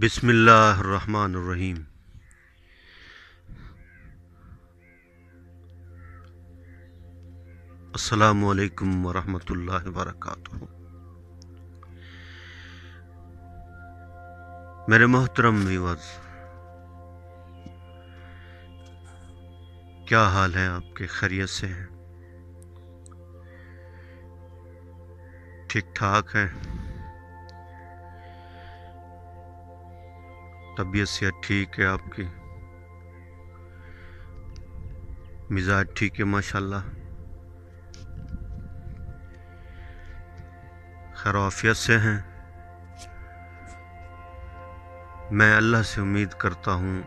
بسم اللہ الرحمن الرحیم۔ السلام علیکم ورحمۃ اللہ وبرکاتہ۔ میرے محترم ویورز، کیا حال ہے آپ کے؟ خیریت سے ہیں؟ ٹھیک ٹھاک ہیں؟ طبیعت صحت ٹھیک ہے آپ کی؟ مزاج ٹھیک ہے ماشاءاللہ؟ خیر و عافیت سے ہیں؟ میں اللہ سے امید کرتا ہوں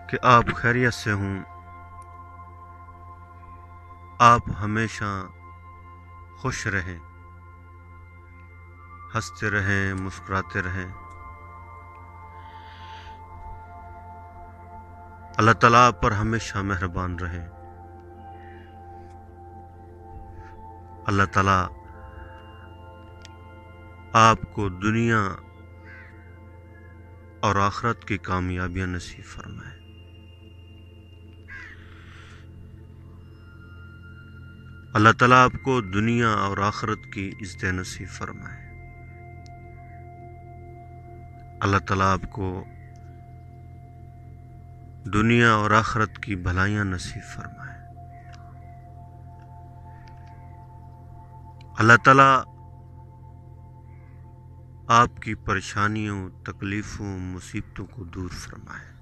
کہ آپ خیریت سے ہوں، آپ ہمیشہ خوش رہیں، ہنستے رہیں، مسکراتے رہیں۔ اللہ تعالیٰ آپ پر ہمیشہ مہربان رہیں۔ اللہ تعالیٰ آپ کو دنیا اور آخرت کی کامیابیاں نصیب فرمائے۔ اللہ تعالیٰ آپ کو دنیا اور آخرت کی عزتیں نصیب فرمائے۔ اللہ تعالیٰ آپ کو دنیا اور آخرت کی بھلائیاں نصیب فرمائے۔ اللہ تعالیٰ آپ کی پریشانیوں، تکلیفوں، مصیبتوں کو دور فرمائے۔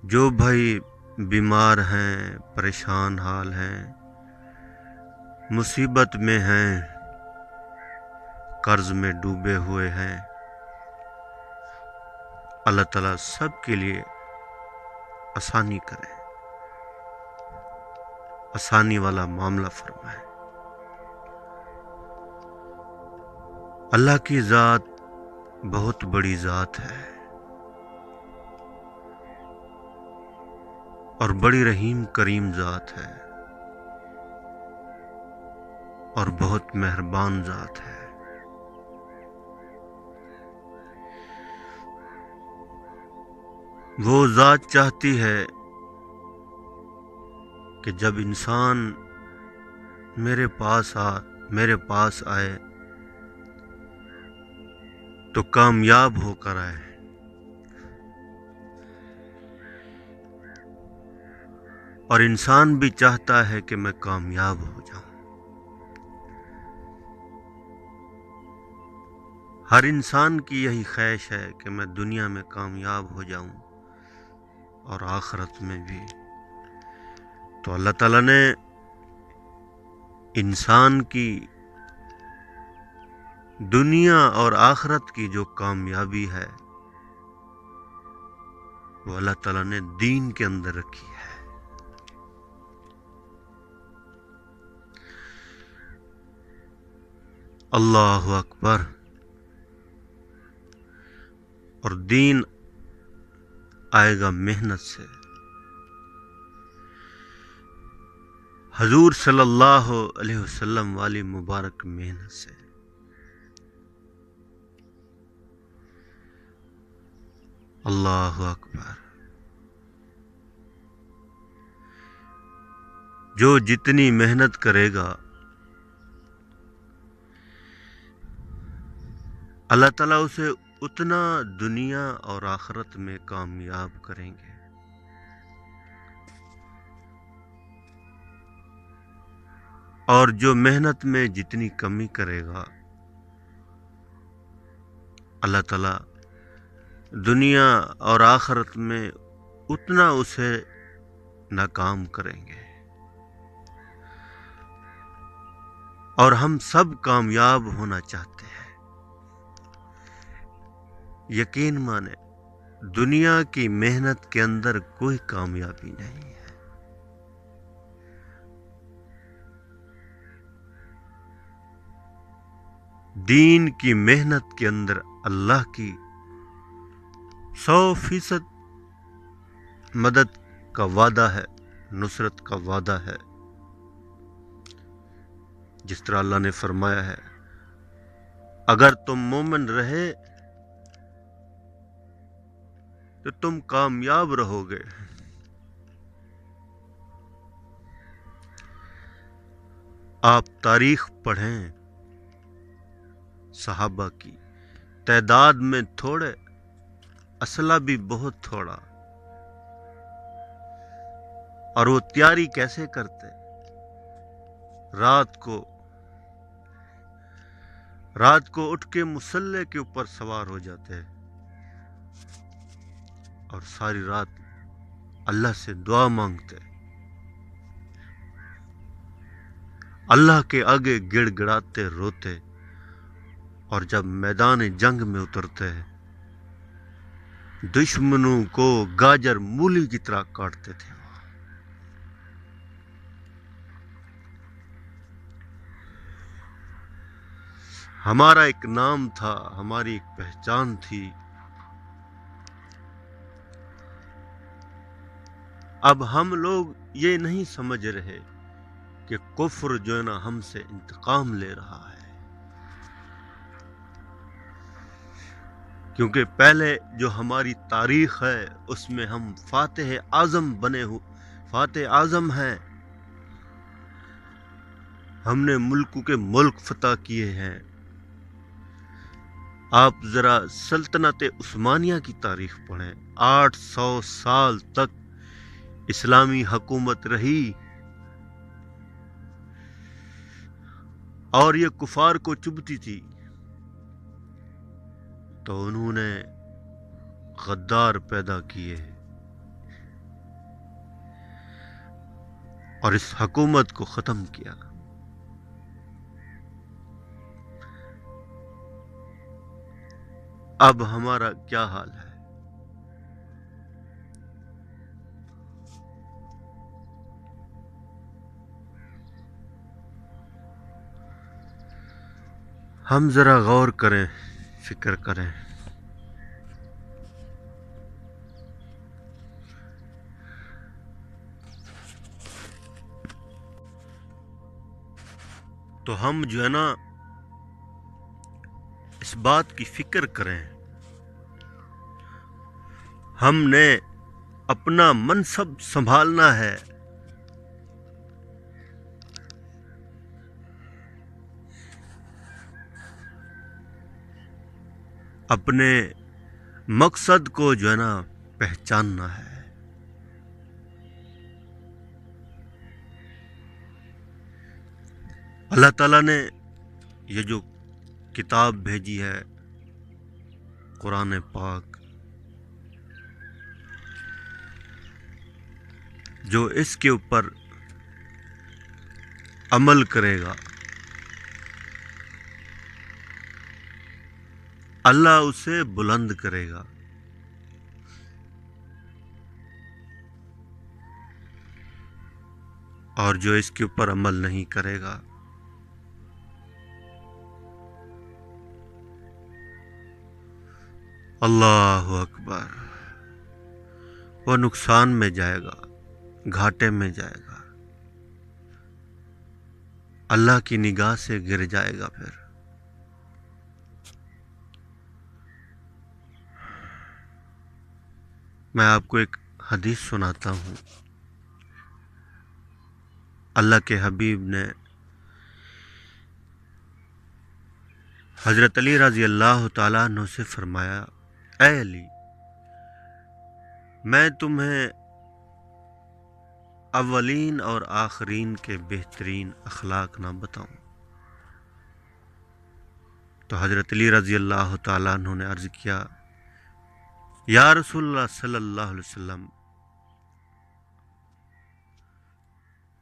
جو بھائی بیمار ہیں، پریشان حال ہیں، مصیبت میں ہیں، قرض میں ڈوبے ہوئے ہیں، اللہ تعالیٰ سب کے لیے آسانی کرے، آسانی والا معاملہ فرمائے۔ اللہ کی ذات بہت بڑی ذات ہے اور بڑی رحیم کریم ذات ہے اور بہت مہربان ذات ہے۔ وہ ذات چاہتی ہے کہ جب انسان میرے پاس آئے تو کامیاب ہو کر آئے، اور انسان بھی چاہتا ہے کہ میں کامیاب ہو جاؤں۔ ہر انسان کی یہی خواہش ہے کہ میں دنیا میں کامیاب ہو جاؤں اور آخرت میں بھی۔ تو اللہ تعالیٰ نے انسان کی دنیا اور آخرت کی جو کامیابی ہے وہ اللہ تعالیٰ نے دین کے اندر رکھی ہے۔ اللہ اکبر۔ اور دین آئے گا محنت سے۔ حضور صلی اللہ علیہ وسلم والی مبارک محنت سے۔ اللہ اکبر۔ جو جتنی محنت کرے گا اللہ تعالیٰ اسے اتنا دنیا اور آخرت میں کامیاب کریں گے۔ اور جو محنت میں جتنی کمی کرے گا اللہ تعالیٰ دنیا اور آخرت میں اتنا اسے ناکام کریں گے۔ اور ہم سب کامیاب ہونا چاہتے ہیں۔ یقین مانے دنیا کی محنت کے اندر کوئی کامیابی نہیں ہے۔ دین کی محنت کے اندر اللہ کی 100% مدد کا وعدہ ہے، نصرت کا وعدہ ہے۔ جس طرح اللہ نے فرمایا ہے اگر تم مومن رہے تو تم کامیاب رہو گے۔ آپ تاریخ پڑھیں صحابہ کی، تعداد میں تھوڑے، اسلحہ بھی بہت تھوڑا، اور وہ تیاری کیسے کرتے؟ رات کو اٹھ کے مسلح کے اوپر سوار ہو جاتے اور ساری رات اللہ سے دعا مانگتے، اللہ کے آگے گڑ گڑاتے روتے، اور جب میدان جنگ میں اترتے دشمنوں کو گاجر مولی کی طرح کاٹتے تھے۔ ہمارا ایک نام تھا، ہماری ایک پہچان تھی۔ اب ہم لوگ یہ نہیں سمجھ رہے کہ کفر جو ہے نا ہم سے انتقام لے رہا ہے، کیونکہ پہلے جو ہماری تاریخ ہے اس میں ہم فاتح اعظم ہیں، ہم نے ملکوں کے ملک فتح کیے ہیں۔ آپ ذرا سلطنت عثمانیہ کی تاریخ پڑھیں، 800 سال تک اسلامی حکومت رہی، اور یہ کفار کو چبھتی تھی، تو انہوں نے غدار پیدا کیے اور اس حکومت کو ختم کیا۔ اب ہمارا کیا حال ہے؟ ہم ذرا غور کریں، فکر کریں۔ تو ہم جو ہے نا اس بات کی فکر کریں، ہم نے اپنا منصب سنبھالنا ہے، اپنے مقصد کو جو ہے نا پہچاننا ہے۔ اللہ تعالیٰ نے یہ جو کتاب بھیجی ہے قرآن پاک، جو اس کے اوپر عمل کرے گا اللہ اسے بلند کرے گا، اور جو اس کے اوپر عمل نہیں کرے گا اللہ اکبر، وہ نقصان میں جائے گا، گھاٹے میں جائے گا، اللہ کی نگاہ سے گر جائے گا۔ پھر میں آپ کو ایک حدیث سناتا ہوں۔ اللہ کے حبیب نے حضرت علی رضی اللہ تعالیٰ عنہ سے فرمایا، اے علی، میں تمہیں اولین اور آخرین کے بہترین اخلاق نہ بتاؤں؟ تو حضرت علی رضی اللہ تعالیٰ عنہ نے عرض کیا، یا رسول اللہ صلی اللہ علیہ وسلم،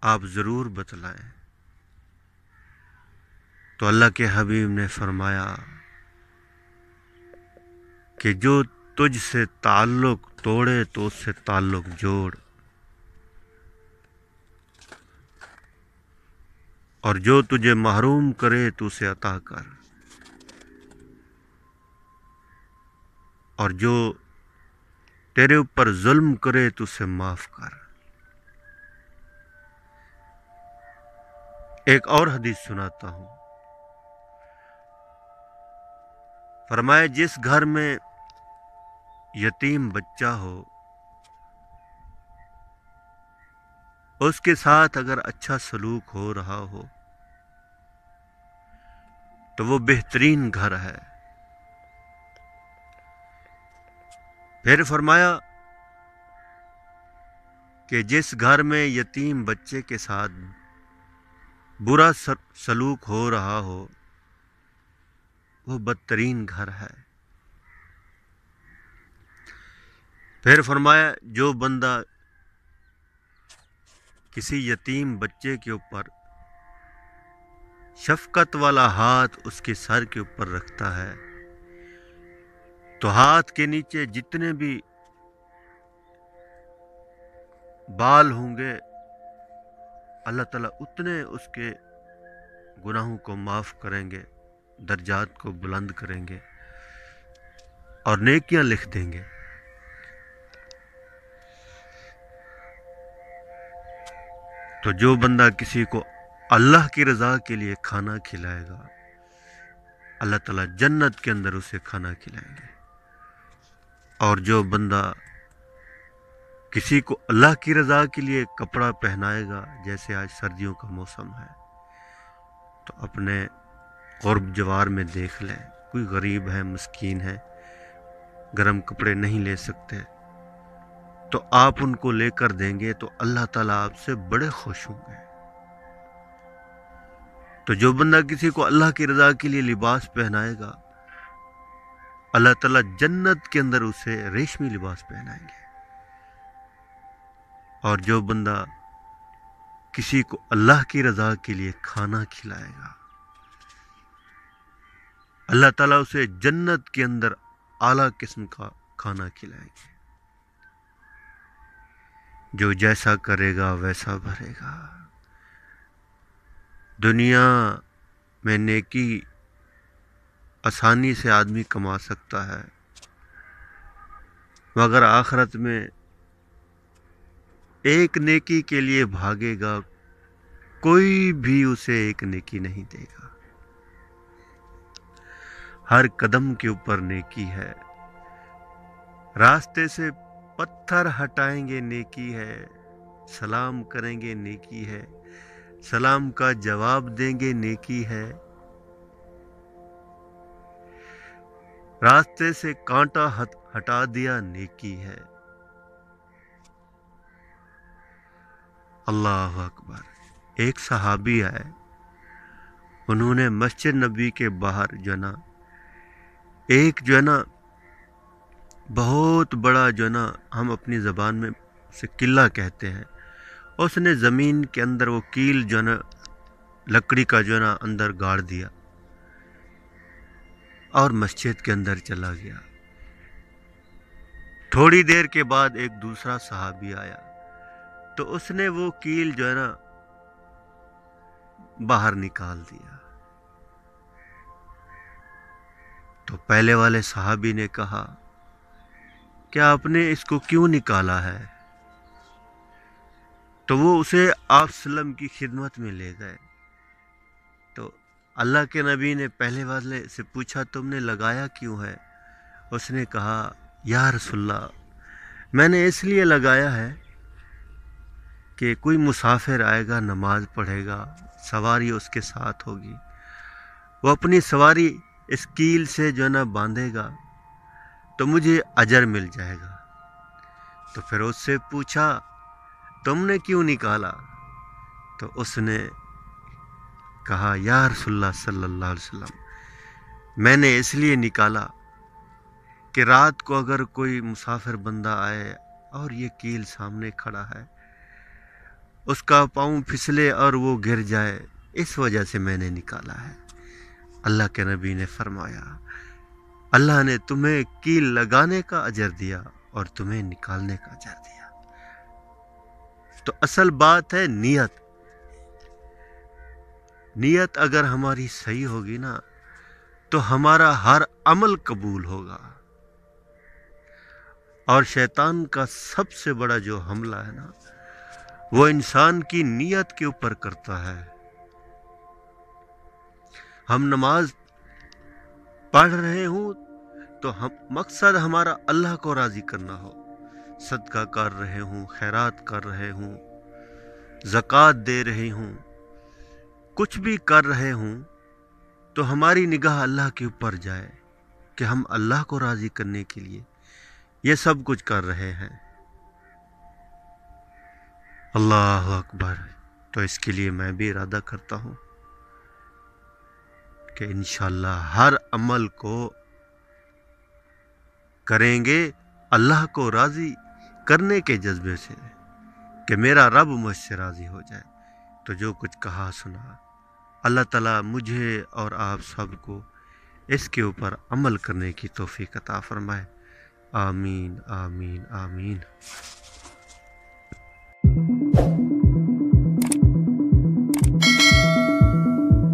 آپ ضرور بتلائیں۔ تو اللہ کے حبیب نے فرمایا کہ جو تجھ سے تعلق توڑے تو اس سے تعلق جوڑ، اور جو تجھے محروم کرے تو اسے عطا کر، اور جو تیرے اوپر ظلم کرے تو اسے معاف کر۔ ایک اور حدیث سناتا ہوں۔ فرمایا جس گھر میں یتیم بچہ ہو اس کے ساتھ اگر اچھا سلوک ہو رہا ہو تو وہ بہترین گھر ہے۔ پھر فرمایا کہ جس گھر میں یتیم بچے کے ساتھ برا سلوک ہو رہا ہو وہ بدترین گھر ہے۔ پھر فرمایا جو بندہ کسی یتیم بچے کے اوپر شفقت والا ہاتھ اس کے سر کے اوپر رکھتا ہے تو ہاتھ کے نیچے جتنے بھی بال ہوں گے اللہ تعالیٰ اتنے اس کے گناہوں کو معاف کریں گے، درجات کو بلند کریں گے اور نیکیاں لکھ دیں گے۔ تو جو بندہ کسی کو اللہ کی رضا کے لیے کھانا کھلائے گا اللہ تعالیٰ جنت کے اندر اسے کھانا کھلائیں گے، اور جو بندہ کسی کو اللہ کی رضا کے لیے کپڑا پہنائے گا، جیسے آج سردیوں کا موسم ہے تو اپنے قرب جوار میں دیکھ لیں، کوئی غریب ہے، مسکین ہے، گرم کپڑے نہیں لے سکتے تو آپ ان کو لے کر دیں گے تو اللہ تعالیٰ آپ سے بڑے خوش ہوں گے۔ تو جو بندہ کسی کو اللہ کی رضا کے لیے لباس پہنائے گا اللہ تعالیٰ جنت کے اندر اسے ریشمی لباس پہنائیں گے، اور جو بندہ کسی کو اللہ کی رضا کے لیے کھانا کھلائے گا اللہ تعالیٰ اسے جنت کے اندر اعلیٰ قسم کا کھانا کھلائیں گے۔ جو جیسا کرے گا ویسا بھرے گا۔ دنیا میں نیکی آسانی سے آدمی کما سکتا ہے مگر آخرت میں ایک نیکی کے لیے بھاگے گا کوئی بھی اسے ایک نیکی نہیں دے گا۔ ہر قدم کے اوپر نیکی ہے، راستے سے پتھر ہٹائیں گے نیکی ہے، سلام کریں گے نیکی ہے، سلام کا جواب دیں گے نیکی ہے، راستے سے کانٹا ہٹا دیا نیکی ہے۔ اللہ اکبر۔ ایک صحابی آئے، انہوں نے مسجد نبی کے باہر جو ہے نا ایک جو ہے نا بہت بڑا جو ہے نا ہم اپنی زبان میں اسے قلعہ کہتے ہیں، اس نے زمین کے اندر وہ کیل جو ہے نا لکڑی کا جو ہے نا اندر گاڑ دیا اور مسجد کے اندر چلا گیا۔ تھوڑی دیر کے بعد ایک دوسرا صحابی آیا تو اس نے وہ کیل جو ہے نا باہر نکال دیا۔ تو پہلے والے صحابی نے کہا کہ آپ نے اس کو کیوں نکالا ہے؟ تو وہ اسے آپ وسلم کی خدمت میں لے گئے۔ تو اللہ کے نبی نے پہلے والے سے پوچھا تم نے لگایا کیوں ہے؟ اس نے کہا یا رسول اللہ میں نے اس لیے لگایا ہے کہ کوئی مسافر آئے گا، نماز پڑھے گا، سواری اس کے ساتھ ہوگی، وہ اپنی سواری اس کیل سے جو ہے نا باندھے گا تو مجھے اجر مل جائے گا۔ تو پھر اس سے پوچھا تم نے کیوں نکالا؟ تو اس نے کہا یا رسول اللہ صلی اللہ علیہ وسلم میں نے اس لیے نکالا کہ رات کو اگر کوئی مسافر بندہ آئے اور یہ کیل سامنے کھڑا ہے اس کا پاؤں پھسلے اور وہ گر جائے، اس وجہ سے میں نے نکالا ہے۔ اللہ کے نبی نے فرمایا اللہ نے تمہیں کیل لگانے کا اجر دیا اور تمہیں نکالنے کا اجر دیا۔ تو اصل بات ہے نیت۔ نیت اگر ہماری صحیح ہوگی نا تو ہمارا ہر عمل قبول ہوگا۔ اور شیطان کا سب سے بڑا جو حملہ ہے نا وہ انسان کی نیت کے اوپر کرتا ہے۔ ہم نماز پڑھ رہے ہوں تو مقصد ہمارا اللہ کو راضی کرنا ہو، صدقہ کر رہے ہوں، خیرات کر رہے ہوں، زکوٰۃ دے رہے ہوں، کچھ بھی کر رہے ہوں تو ہماری نگاہ اللہ کے اوپر جائے کہ ہم اللہ کو راضی کرنے کے لیے یہ سب کچھ کر رہے ہیں۔ اللہ اکبر۔ تو اس کے لیے میں بھی ارادہ کرتا ہوں کہ انشاءاللہ ہر عمل کو کریں گے اللہ کو راضی کرنے کے جذبے سے، کہ میرا رب مجھ سے راضی ہو جائے۔ تو جو کچھ کہا سنا، اللہ تعالیٰ مجھے اور آپ سب کو اس کے اوپر عمل کرنے کی توفیق عطا فرمائے۔ آمین آمین آمین۔